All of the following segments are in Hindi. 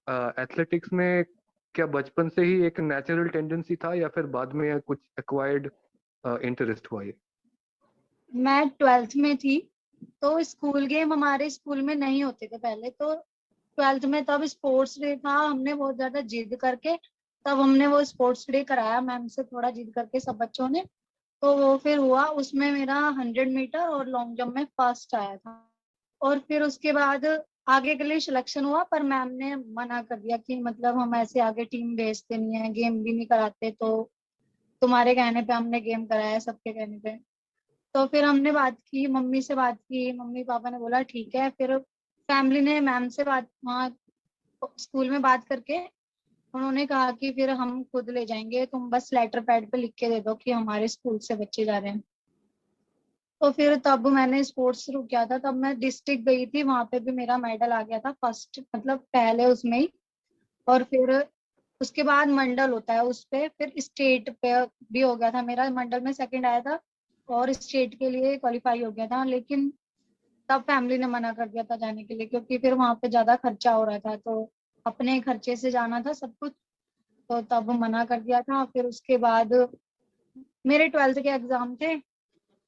एथलेटिक्स में क्या बचपन से ही एक नेचुरल टेंडेंसी था या फिर बाद में कुछ एक्वायर्ड इंटरेस्ट हुआ ये? मैं 12th में थी, तो स्कूल गेम हमारे स्कूल में नहीं होते थे पहले। तो 12th में तब स्पोर्ट्स डे था, हमने बहुत ज्यादा जिद करके तब हमने वो स्पोर्ट्स डे कराया मैम से, थोड़ा जिद करके सब बच्चों ने। तो वो फिर हुआ, उसमें मेरा 100 मीटर और लॉन्ग जंप में फर्स्ट आया था। और फिर उसके बाद आगे के लिए सिलेक्शन हुआ, पर मैम ने मना कर दिया कि मतलब हम ऐसे आगे टीम भेजते नहीं है, गेम भी नहीं कराते। तो तुम्हारे कहने पे हमने गेम कराया, सबके कहने पे। तो फिर हमने बात की, मम्मी से बात की, मम्मी पापा ने बोला ठीक है। फिर फैमिली ने मैम से बात, वहाँ स्कूल में बात करके उन्होंने कहा कि फिर हम खुद ले जाएंगे, तुम बस लेटर पैड पे लिख के दे दो कि हमारे स्कूल से बच्चे जा रहे हैं। तो फिर तब मैंने स्पोर्ट्स शुरू किया था, तब मैं डिस्ट्रिक्ट गई थी, वहां पे भी मेरा मेडल आ गया था फर्स्ट, मतलब पहले उसमें ही। और फिर उसके बाद मंडल होता है, उस पे फिर स्टेट पे भी हो गया था मेरा, मंडल में सेकंड आया था और स्टेट के लिए क्वालिफाई हो गया था। लेकिन तब फैमिली ने मना कर दिया था जाने के लिए, क्योंकि फिर वहां पे ज्यादा खर्चा हो रहा था, तो अपने खर्चे से जाना था सब कुछ। तो तब मना कर दिया था। फिर उसके बाद मेरे 12th के एग्जाम थे,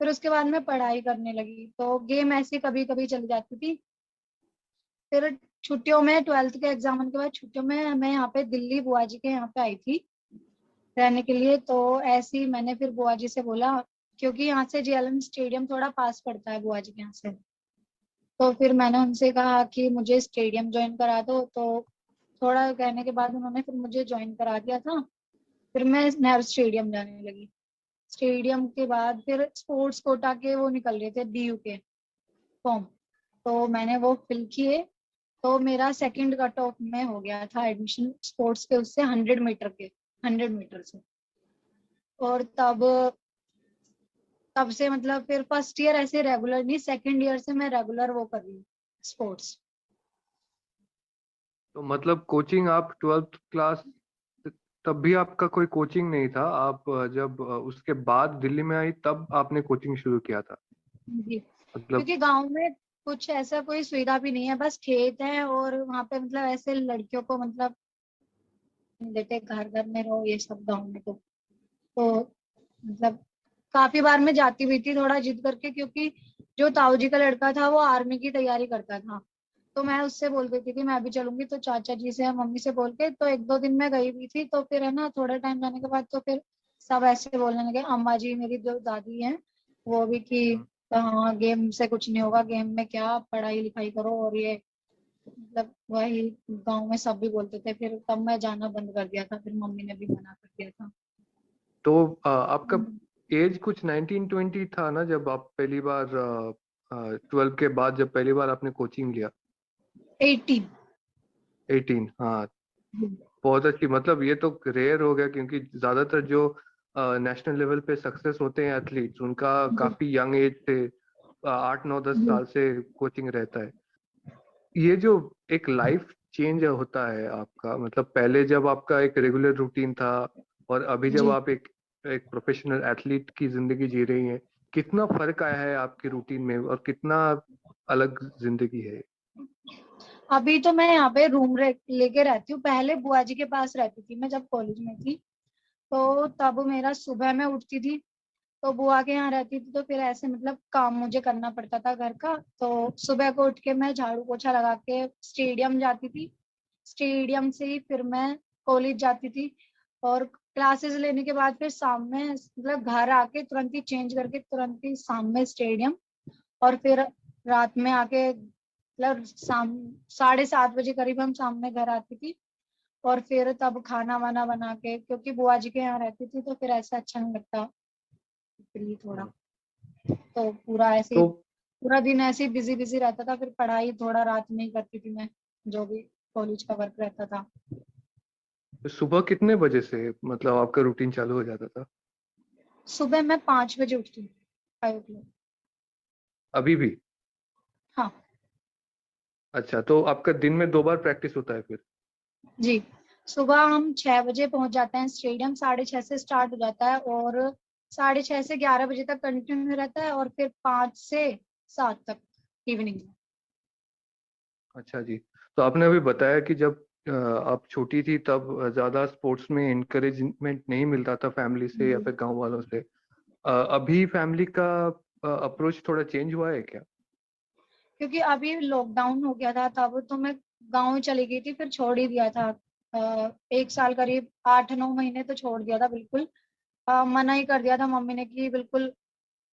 फिर उसके बाद मैं पढ़ाई करने लगी, तो गेम ऐसी कभी कभी चली जाती थी। फिर छुट्टियों में 12th के एग्जाम के बाद छुट्टियों में मैं यहाँ पे दिल्ली बुआ जी के यहाँ पे आई थी रहने के लिए। तो ऐसे ही मैंने फिर बुआ जी से बोला, क्योंकि यहाँ से जेएलएन स्टेडियम थोड़ा पास पड़ता है बुआ जी के यहाँ से। तो फिर मैंने उनसे कहा कि मुझे स्टेडियम ज्वाइन करा दो। तो थोड़ा कहने के बाद उन्होंने फिर मुझे ज्वाइन करा दिया था। फिर मैं नेहरू स्टेडियम जाने लगी। स्टेडियम के बाद फिर स्पोर्ट्स कोटा के वो निकल रहे थे, डीयू के फॉर्म, तो मैंने वो फिल किए। तो मेरा सेकंड कट ऑफ में हो गया था एडमिशन स्पोर्ट्स के, उससे 100 मीटर के, 100 मीटर से। और तब तब से मतलब फिर फर्स्ट ईयर ऐसे रेगुलर नहीं, सेकंड ईयर से मैं रेगुलर वो कर रही हूँ स्पोर्ट्स। तो मतलब कोचिंग आप 12th क्लास तब भी आपका कोई कोचिंग नहीं था, आप जब उसके बाद दिल्ली में आई तब आपने कोचिंग शुरू किया था? जी, मतलब क्योंकि गांव में कुछ ऐसा कोई सुविधा भी नहीं है, बस खेत है और वहां पे मतलब ऐसे लड़कियों को मतलब देते, घर घर में रहो ये सब गाँव में। तो मतलब काफी बार मैं जाती हुई थी थोड़ा जिद करके, क्योंकि जो ताऊ जी का लड़का था वो आर्मी की तैयारी करता था। तो मैं उससे बोल देती थी मैं भी चलूंगी, तो चाचा जी से मम्मी से बोल के तो 1-2 दिन में गई हुई थी। तो फिर है ना, थोड़ा टाइम जाने के बाद तो फिर सब ऐसे बोलने लगे, अम्मा जी मेरी जो दादी है वो भी, कि हाँ गेम से कुछ नहीं होगा, गेम में क्या, पढ़ाई लिखाई करो। और ये मतलब वही गांव में सब भी बोलते थे। फिर तब मैं जाना बंद कर दिया था, फिर मम्मी ने भी मना कर दिया था। तो आपका एज कुछ 19-20 था ना जब आप पहली बार 12 के बाद जब पहली बार आपने कोचिंग लिया? 18। 18, हाँ। बहुत अच्छी, मतलब ये तो रेयर हो गया क्योंकि ज्यादातर जो नेशनल लेवल पे सक्सेस होते हैं एथलीट्स उनका काफी यंग एज से 8-9-10 साल से कोचिंग रहता है। ये जो एक लाइफ चेंज होता है आपका, मतलब पहले जब आपका एक रेगुलर रूटीन था और अभी जब जी, आप एक एक प्रोफेशनल एथलीट की जिंदगी जी रही हैं, कितना फर्क आया है आपकी रूटीन में और कितना अलग जिंदगी है? अभी तो मैं यहाँ पे रूम लेके रहती हूँ, पहले बुआ जी के पास रहती थी मैं जब कॉलेज में थी। तो तब मेरा सुबह में उठती थी, तो बुआ के यहाँ रहती थी, तो फिर ऐसे मतलब काम मुझे करना पड़ता था घर का। तो सुबह को उठ के मैं झाड़ू पोछा लगा के स्टेडियम जाती थी, स्टेडियम से ही फिर मैं कॉलेज जाती थी। और क्लासेस लेने के बाद फिर शाम में मतलब घर आके तुरंत ही चेंज करके तुरंत ही शाम में स्टेडियम। और फिर रात में आके मतलब शाम 7:30 बजे करीब हम शाम में घर आती थी। और फिर तब खाना वाना बना के, क्योंकि बुआ जी के यहाँ रहती थी तो फिर ऐसा अच्छा नहीं लगता फ्री थोड़ा। तो पूरा ऐसे ही तो पूरा दिन ऐसे ही बिजी बिजी रहता था। फिर पढ़ाई थोड़ा रात में ही करती थी मैं, जो भी कॉलेज का वर्क रहता था। सुबह कितने बजे से मतलब आपका रूटीन चालू हो जाता था? सुबह मैं 5 बजे उठती हूँ, 5 o'clock। अभी भी? हाँ अच्छा, तो आपका दिन में 2 बार प्रैक्टिस होता है फिर? जी, सुबह हम 6 बजे पहुंच जाते हैं स्टेडियम, 6:30 से स्टार्ट हो जाता है और 6:30 से 11 बजे तक कंटिन्यू रहता है, और फिर 5 से 7 तक इवनिंग में। अच्छा जी। तो आपने अभी बताया कि जब आप छोटी थी तब ज्यादा स्पोर्ट्स में इनकरेजमेंट नहीं मिलता था फैमिली से या जी। फिर गांव वालों से। अभी फैमिली का अप्रोच थोड़ा चेंज हुआ है क्या? क्योंकि अभी लॉकडाउन हो गया था तब तो मैं गाँव चली गई थी, फिर छोड़ ही दिया था। 1 साल करीब 8-9 महीने तो छोड़ दिया था बिल्कुल। मना ही कर दिया था मम्मी ने कि बिल्कुल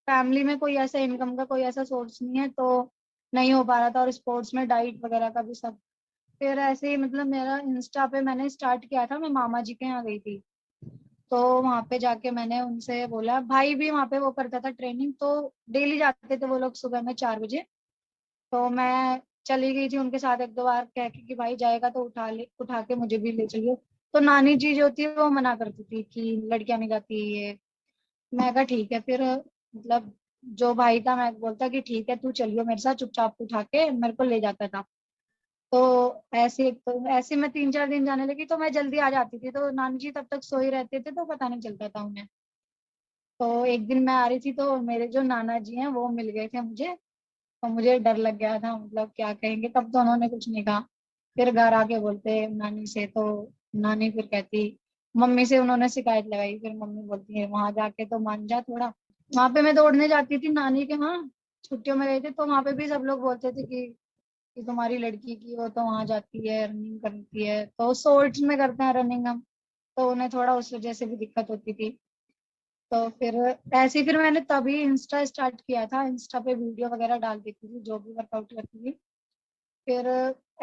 फैमिली में कोई ऐसा इनकम का कोई ऐसा सोर्स नहीं है, तो नहीं हो पा रहा था। और स्पोर्ट्स में डाइट वगैरह का भी सब। फिर ऐसे ही मतलब मेरा इंस्टा पे मैंने स्टार्ट किया था, मैं मामा जी के यहाँ गई थी। तो वहां पे जाके मैंने उनसे बोला, भाई भी वहां पे वो करता था ट्रेनिंग, तो डेली जाते थे वो लोग सुबह में 4 बजे। तो मैं चली गई थी उनके साथ 1-2 बार, कह के कि भाई जाएगा तो उठा के मुझे भी ले चलियो। तो नानी जी जो थी वो मना करती थी कि लड़कियां नहीं जाती ये। मैं कहा ठीक है फिर, मतलब जो भाई था मैं बोलता कि ठीक है तू चलियो मेरे साथ, चुपचाप उठा के मेरे को ले जाता था। तो ऐसे मैं 3-4 दिन जाने लगी तो मैं जल्दी आ जाती थी, तो नानी जी तब तक सोए रहते थे तो पता नहीं चलता था उन्हें। तो एक दिन मैं आ रही थी तो मेरे जो नाना जी हैं वो मिल गए थे मुझे। तो मुझे डर लग गया था, मतलब क्या कहेंगे, तब तो उन्होंने कुछ नहीं कहा। फिर घर आके बोलते नानी से, तो नानी फिर कहती, मम्मी से उन्होंने शिकायत लगाई, फिर मम्मी बोलती है वहां जाके तो मान जा थोड़ा। वहां पे मैं दौड़ने जाती थी नानी के वहाँ, छुट्टियों में गए थे तो वहां पे भी सब लोग बोलते थे कि तुम्हारी लड़की की वो तो वहां जाती है रनिंग करती है, तो शॉर्ट्स में करते हैं रनिंग हम। तो उन्हें थोड़ा उस वजह से भी दिक्कत होती थी। तो फिर ऐसे ही फिर मैंने तभी इंस्टा स्टार्ट किया था, इंस्टा पे वीडियो वगैरह डाल देती थी जो भी वर्कआउट करती थी। फिर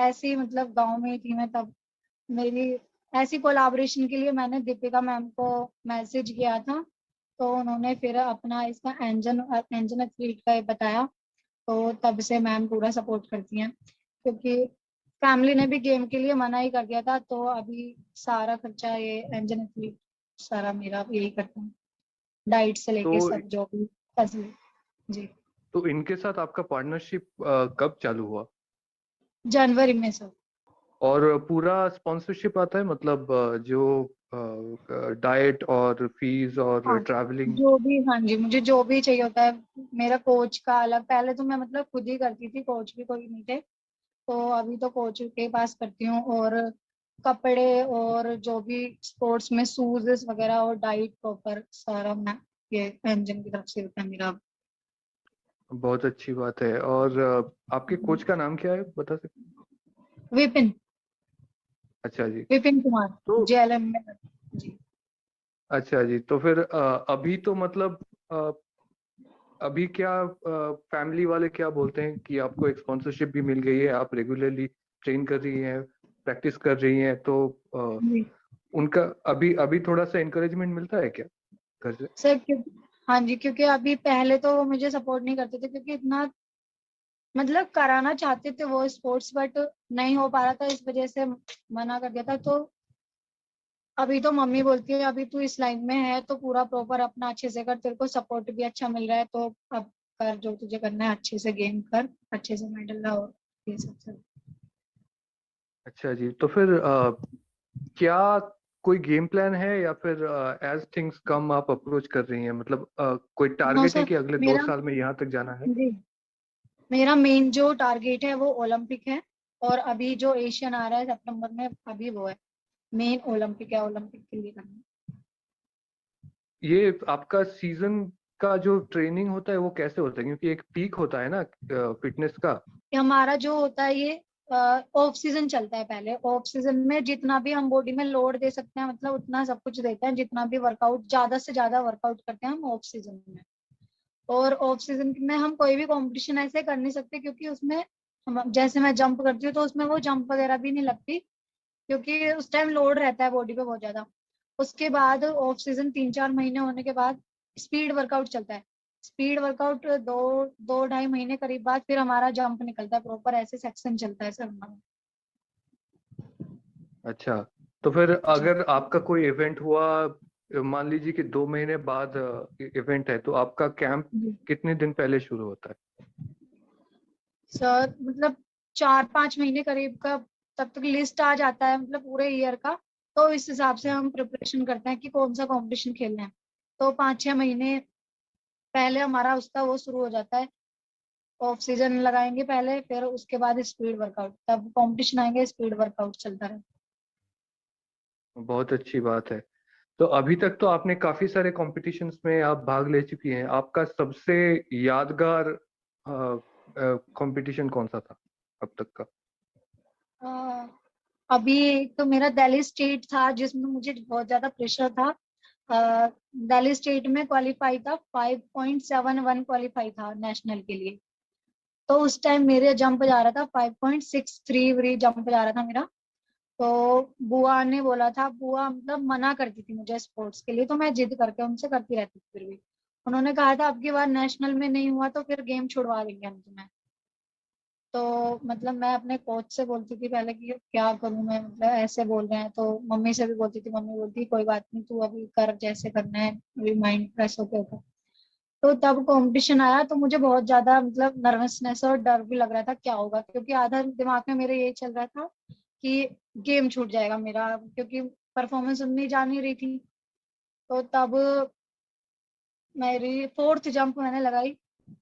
ऐसे ही मतलब गांव में ही थी मैं तब। मेरी ऐसी कोलाब्रेशन के लिए मैंने दीपिका मैम को मैसेज किया था। तो उन्होंने फिर अपना इसका एंजन एंजन एथलीट का ये बताया। तो तब से मैम पूरा सपोर्ट करती हैं, क्योंकि फैमिली ने भी गेम के लिए मना ही कर दिया था। तो अभी सारा खर्चा ये एंजन एथलीट सारा मेरा यही करते हैं, डाइट से तो लेके सब जो भी फैसिलिटी। जी। तो इनके साथ आपका पार्टनरशिप कब चालू हुआ? जनवरी में सब। और पूरा स्पॉन्सरशिप आता है, मतलब जो डाइट और फीस और हाँ, ट्रैवलिंग? जो भी, हाँ जी, मुझे जो भी चाहिए होता है। मेरा कोच का अलग, पहले तो मैं मतलब खुद ही करती थी, कोच भी कोई नहीं थे। तो अभी तो कोच के पास करती हूँ। और कपड़े और जो भी स्पोर्ट्स में शूज वगैरह और डाइट प्रॉपर सारा मैं ये एंजन की तरफ से होता है मेरा। बहुत अच्छी बात है। और आपके कोच का नाम क्या है, बता सकते? विपिन। अच्छा जी। विपिन कुमार। तो JLM में। जी। अच्छा जी, तो फिर अभी तो मतलब अ, अभी क्या फैमिली वाले क्या बोलते हैं कि आपको एक स्पॉन्सरशिप भी मिल गई है, आप रेगुलरली ट्रेन कर रही हैं, प्रैक्टिस कर रही हैं, तो जी उनका अभी अभी थोड़ा सा इंकरेजमेंट मिलता है क्या घर से? सर, क्योंकि हाँ जी, क्योंकि अभी पहले तो वो मुझे सपोर्ट नहीं करते थे, क्योंकि इतना मतलब कराना चाहते थे वो स्पोर्ट्स, बट नहीं हो पा रहा था, इस वजह से मना कर दिया था। तो अभी तो मम्मी बोलती है अभी तू इस लाइन में है तो पूरा प्रॉपर अपना अच्छे से कर, तेरे को सपोर्ट भी अच्छा मिल रहा है, तो अब कर जो तुझे करना है, अच्छे से गेम कर, अच्छे से मेडल ला, और ये सब। अच्छा जी, तो फिर क्या कोई गेम प्लान है या फिर एज थिंग्स कम आप अप्रोच कर रही हैं, मतलब कोई नो टारगेट है सर। कि अगले दो मेरा साल में यहाँ तक जाना है? जी मेरा मेन जो टारगेट है वो ओलंपिक है। और अभी जो एशियन आ रहा है सितंबर में, अभी वो है मेन ओलंपिक है, ओलंपिक के लिए करना ये आपका सीजन का जो ट्रेनिंग होता है वो कैसे होता है, क्योंकि एक पीक होता है ना फिटनेस का? है। हमारा जो होता है ये ऑफ सीजन चलता है। पहले ऑफ सीजन में जितना भी हम बॉडी में लोड दे सकते हैं, मतलब उतना सब कुछ देते हैं, जितना भी वर्कआउट ज्यादा से ज्यादा वर्कआउट करते हैं हम ऑफ सीजन में। और ऑफ सीजन में हम कोई भी कंपटीशन ऐसे कर नहीं सकते, क्योंकि उसमें जैसे मैं जंप करती हूँ तो उसमें वो जंप वगैरह भी नहीं लगती, क्योंकि उस टाइम लोड रहता है बॉडी पे बहुत ज्यादा। उसके बाद ऑफ सीजन 3-4 महीने होने के बाद स्पीड वर्कआउट चलता है। स्पीड वर्कआउट 2-2.5 महीने करीब बाद फिर हमारा जंप निकलता है प्रॉपर, ऐसे सेक्शन चलता है सर हमारा। अच्छा, तो फिर जी। अगर आपका कोई इवेंट हुआ, मान लीजिए कि 2 महीने बाद इवेंट है, तो आपका कैंप जी कितने दिन पहले शुरू होता है? सर मतलब 4-5 महीने करीब का तब तक लिस्ट आ जाता है, मतलब पूरे ईयर का। तो इस हिसाब से हम प्रिपरेशन करते हैं कि कौन सा कंपटीशन खेलना है। तो 5-6 महीने पहले हमारा उसका वो शुरू हो जाता है। ऑफ सीजन लगाएंगे पहले, फिर उसके बाद स्पीड वर्कआउट, तब कंपटीशन आएंगे, स्पीड वर्कआउट चलता रहे। बहुत अच्छी बात है। तो अभी तक तो आपने काफी सारे कॉम्पिटिशन्स में आप भाग ले चुकी हैं। आपका सबसे यादगार कंपटीशन कौन सा था अब तक का? अ, अभी तो मेरा दिल्ली स्टेट था जिसमें मुझे बहुत ज्यादा प्रेशर था। दिल्ली स्टेट में क्वालिफाई था, 5.71 क्वालिफाई था नेशनल के लिए। तो उस टाइम मेरे जंप जा रहा था 5.63 जंप जा रहा था मेरा। तो बुआ ने बोला था, बुआ मतलब मना करती थी मुझे स्पोर्ट्स के लिए, तो मैं जिद करके उनसे करती रहती थी। फिर भी उन्होंने कहा था अब की बार नेशनल में नहीं हुआ तो फिर गेम छुड़वा देंगे हम तुम्हें। तो मतलब मैं अपने कोच से बोलती थी पहले कि क्या करूं मैं, मतलब ऐसे बोल रहे हैं। तो मम्मी से भी बोलती थी, मम्मी बोलती कोई बात नहीं, तू अभी कर जैसे करना है, अभी माइंड फ्रेश होके होता। तो तब कंपटीशन आया तो मुझे बहुत ज्यादा मतलब नर्वसनेस और डर भी लग रहा था क्या होगा, क्योंकि आधा दिमाग में मेरे ये चल रहा था कि गेम छूट जाएगा मेरा, क्योंकि परफॉर्मेंस उतनी जा नहीं रही थी। तो तब मेरी फोर्थ जंप मैंने लगाई।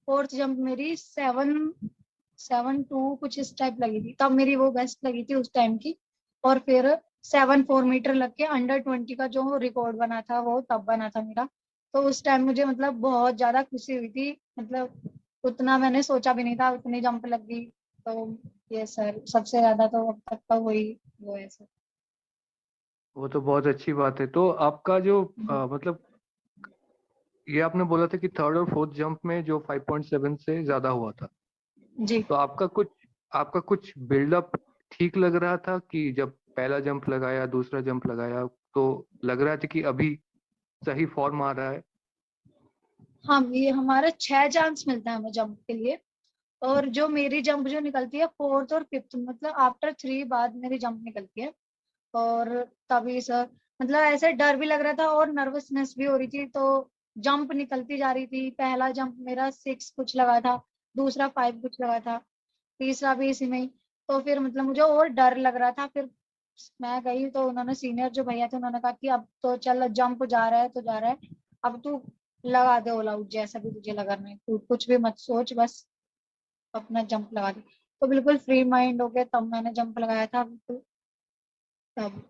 फोर्थ जंप मेरी 7.72 कुछ इस टाइप लगी थी, तब मेरी वो बेस्ट लगी थी उस टाइम की। और फिर 7.4 मीटर लग के अंडर 20 का जो रिकॉर्ड बना था वो तब बना था मेरा। तो उस टाइम मुझे मतलब बहुत ज्यादा खुशी हुई थी, मतलब उतना मैंने सोचा भी नहीं था, उतनी जंप लग गई। तो ये सर सबसे ज्यादा तो अब तक का वही वो है सर। वो तो बहुत अच्छी बात है। तो आपका जो मतलब ये आपने बोला था कि थर्ड और फोर्थ जंप में जो 5.7 से ज्यादा हुआ था, जी। तो आपका कुछ बिल्डअप ठीक लग रहा था कि जब पहला जंप लगाया दूसरा जंप लगाया तो लग रहा था कि अभी सही फॉर्म आ रहा है? हाँ, ये हमारा 6 चांस मिलता है हमें जंप के लिए। और जो मेरी जंप जो निकलती है फोर्थ और फिफ्थ, मतलब आफ्टर 3 बाद मेरी जंप निकलती है। और तभी सर मतलब ऐसे डर भी लग रहा था और नर्वसनेस भी हो रही थी। तो जंप निकलती जा रही थी, पहला जंप मेरा 6 कुछ लगा था, दूसरा 5 कुछ लगा था, तीसरा भी इसी में ही। तो फिर मतलब मुझे और डर लग रहा था। फिर मैं गई तो उन्होंने, सीनियर जो भैया थे, उन्होंने कहा कि अब तो चल जंप जा रहा है तो जा रहा है, अब तू लगा दे ऑल आउट जैसा भी तुझे लगाना है, तू कुछ भी मत सोच, बस अपना जंप लगा दी। तो बिल्कुल फ्री माइंड हो गया तब मैंने जंप लगाया था बिल्कुल तब।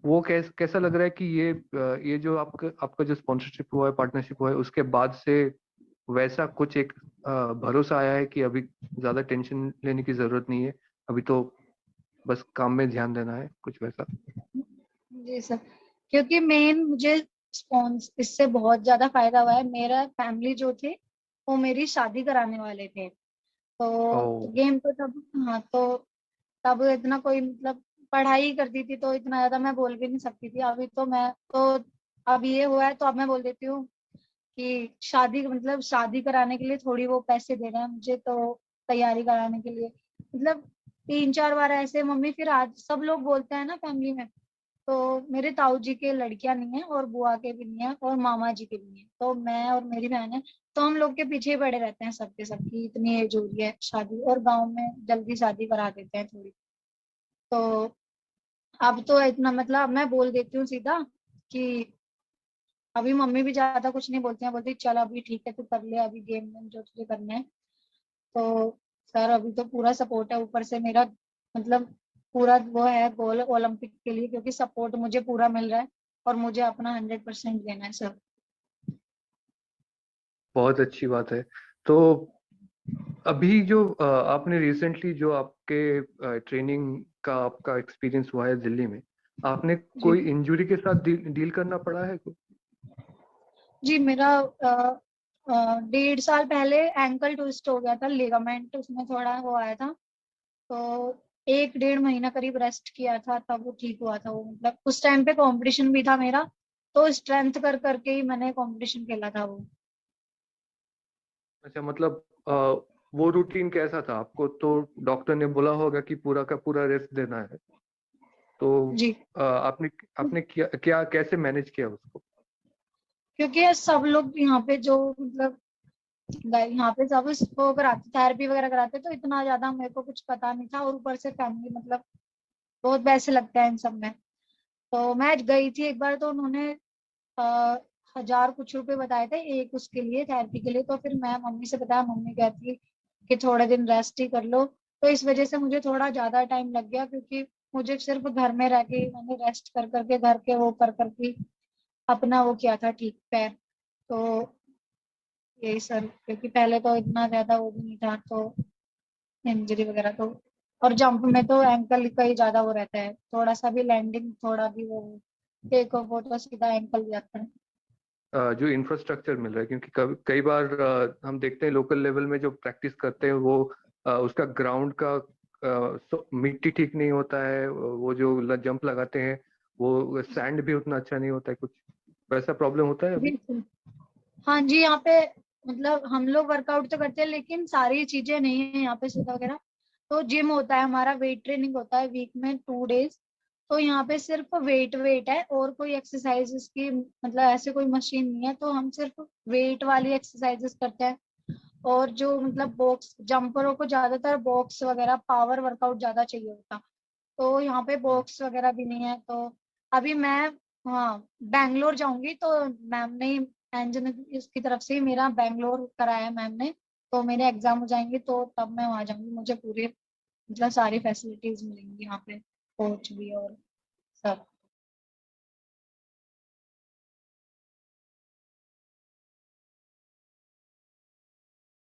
वो कैसा लग रहा है कि ये जो आपका जो स्पॉन्सरशिप हुआ है, पार्टनरशिप हुआ है, उसके बाद से वैसा कुछ एक भरोसा आया है कि अभी ज्यादा टेंशन लेने की जरूरत नहीं है, अभी तो बस काम में ध्यान देना है, कुछ वैसा? जी सर, क्योंकि मेन मुझे स्पॉन्स इससे बहुत ज्यादा फायदा हुआ है। मेरा फैमिली जो थे वो मेरी शादी कराने वाले थे। तो ओ। गेम तो तब, हाँ तो तब इतना कोई मतलब पढ़ाई करती थी तो इतना ज्यादा मैं बोल भी नहीं सकती थी। अभी तो मैं तो अब ये हुआ है तो अब मैं बोल देती हूँ कि शादी मतलब शादी कराने के लिए थोड़ी वो पैसे दे रहे हैं मुझे, तो तैयारी कराने के लिए मतलब 3 4 बार ऐसे मम्मी, फिर आज सब लोग बोलते हैं ना फैमिली में। तो मेरे ताऊ जी के लड़कियां नहीं है और बुआ के भी नहीं है और मामा जी के भी नहीं है, तो मैं और मेरी बहन है। तो हम लोग के पीछे ही पड़े रहते हैं सबके सबकी, इतनी एज हो रही है शादी, और गांव में जल्दी शादी करा देते हैं थोड़ी। तो अब तो इतना मतलब मैं बोल देती हूँ सीधा कि अभी मम्मी भी ज्यादा कुछ नहीं बोलती हैं, बोलती चल अभी ठीक है तू कर ले अभी गेम में जो तुझे करना है। तो सर अभी तो पूरा सपोर्ट है ऊपर से मेरा, मतलब पूरा वो है गोल ओलंपिक के लिए, क्योंकि सपोर्ट मुझे पूरा मिल रहा है और मुझे अपना 100% देना है सर। बहुत अच्छी बात है। तो अभी जो आपने रिसेंटली जो आपके ट्रेनिंग का आपका एक्सपीरियंस हुआ है दिल्ली में, आपने जी। कोई इंजरी के साथ डील करना पड़ा है? जी मेरा 1.5 साल पहले एंकल ट्विस्ट हो गया था, लिगामेंट उसमें थोड़ा वो आया था। तो 1 1.5 महीना करीब रेस्ट किया था तब वो ठीक हुआ था। वो मतलब उस टाइम पे कंपटीशन भी था मेरा, तो स्ट्रेंथ कर करके ही मैंने कंपटीशन खेला था वो। अच्छा, मतलब वो रूटीन कैसा था? आपको तो डॉक्टर ने बोला होगा कि पूरा का पूरा रेस्ट देना है, तो जी, आपने आपने क्या क्या कैसे मैनेज किया उसको? क्योंकि ये सब लोग यहाँ पे जो मतलब यहाँ पे सब वो कराते थेरेपी वगैरह कराते, तो इतना ज्यादा मेरे को कुछ पता नहीं था। और ऊपर से फैमिली मतलब बहुत पैसे लगते हैं इन सब में। तो मैं गई थी एक बार तो उन्होंने 1000 कुछ रुपए बताए थे एक उसके लिए थेरेपी के लिए। तो फिर मैं मम्मी से बताया, मम्मी कहती कि थोड़े दिन रेस्ट ही कर लो। तो इस वजह से मुझे थोड़ा ज्यादा टाइम लग गया, क्योंकि मुझे सिर्फ घर में रह के मैंने रेस्ट कर करके घर के वो कर करके अपना वो किया था ठीक पैर। तो यही सर, क्योंकि पहले तो इतना ज्यादा वो भी नहीं था, तो इंजरी वगैरह तो। और जंप में तो एंकल का ही ज्यादा वो रहता है, थोड़ा सा भी लैंडिंग थोड़ा भी वो टेक ऑफ हो तो सीधा एंकल जाता है। जो इंफ्रास्ट्रक्चर मिल रहा है, क्योंकि कई बार हम देखते हैं लोकल लेवल में जो प्रैक्टिस करते हैं वो उसका ग्राउंड का मिट्टी ठीक नहीं होता है, वो जो जंप लगाते हैं वो सैंड भी उतना अच्छा नहीं होता है, कुछ वैसा प्रॉब्लम होता है अभी। बिल्कुल। हाँ जी, यहाँ पे मतलब हम लोग वर्कआउट तो करते हैं लेकिन सारी चीजें नहीं है यहाँ पे सुविधा वगैरह। तो जिम होता है हमारा, वेट ट्रेनिंग होता है वीक में 2 डेज। तो यहाँ पे सिर्फ वेट वेट है और कोई एक्सरसाइजेस की मतलब ऐसे कोई मशीन नहीं है, तो हम सिर्फ वेट वाली एक्सरसाइजेस करते हैं। और जो मतलब बॉक्स जंपरों को ज्यादातर बॉक्स वगैरह पावर वर्कआउट ज्यादा चाहिए होता, तो यहाँ पे बॉक्स वगैरह भी नहीं है। तो अभी मैं, हाँ, बैंगलोर जाऊंगी तो मैम ने एंजन इसकी तरफ से मेरा बैंगलोर कराया मैम ने। तो मेरे एग्जाम हो जाएंगे तो तब मैं वहां जाऊंगी, मुझे पूरे मतलब सारी फैसिलिटीज मिलेंगी यहाँ पे, कोच भी और सब।